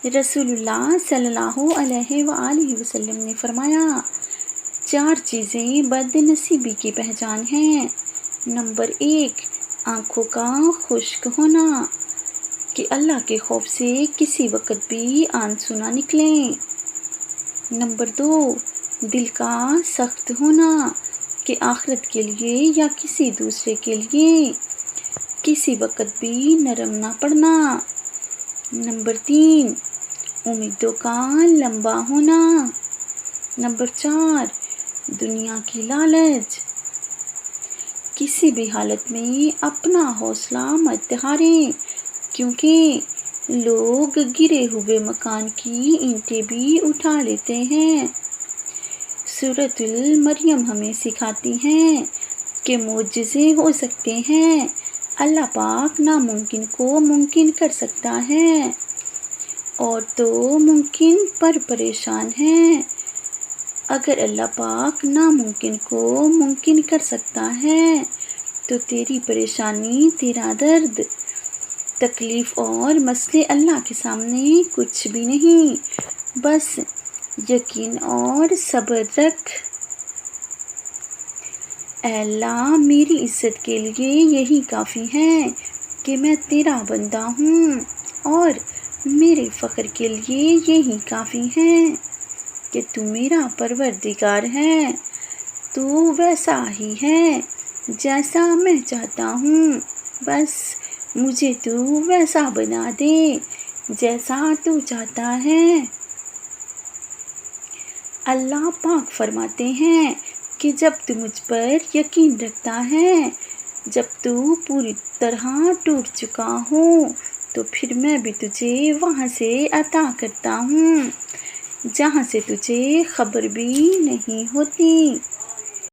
رسول اللہ صلی اللہ علیہ وآلہ وسلم نے فرمایا، 4 چیزیں بد نصیبی کی پہچان ہیں۔ نمبر 1، آنکھوں کا خشک ہونا، کہ اللہ کے خوف سے کسی وقت بھی آنسو نہ نکلیں۔ نمبر 2، دل کا سخت ہونا، کہ آخرت کے لیے یا کسی دوسرے کے لیے کسی وقت بھی نرم نہ پڑنا۔ نمبر 3، امیدوں کا لمبا ہونا۔ نمبر 4، دنیا کی لالچ، کسی بھی حالت میں اپنا حوصلہ مت ہاریں، کیونکہ لوگ گرے ہوئے مکان کی اینٹیں بھی اٹھا لیتے ہیں۔ سورۃ المریم ہمیں سکھاتی ہے کہ معجزے ہو سکتے ہیں، اللہ پاک ناممکن کو ممکن کر سکتا ہے، اور تو ممکن پر پریشان ہیں۔ اگر اللہ پاک ناممکن کو ممکن کر سکتا ہے تو تیری پریشانی، تیرا درد، تکلیف اور مسئلے اللہ کے سامنے کچھ بھی نہیں۔ بس یقین اور صبر رکھ۔ اے اللہ، میری عزت کے لیے یہی کافی ہے کہ میں تیرا بندہ ہوں، اور میرے فخر کے لیے یہی کافی ہے کہ تو میرا پروردگار ہے۔ تو ویسا ہی ہے جیسا میں چاہتا ہوں، بس مجھے تو ویسا بنا دے جیسا تو چاہتا ہے۔ اللہ پاک فرماتے ہیں کہ جب تو مجھ پر یقین رکھتا ہے، جب تو پوری طرح ٹوٹ چکا ہو، تو پھر میں بھی تجھے وہاں سے عطا کرتا ہوں جہاں سے تجھے خبر بھی نہیں ہوتی۔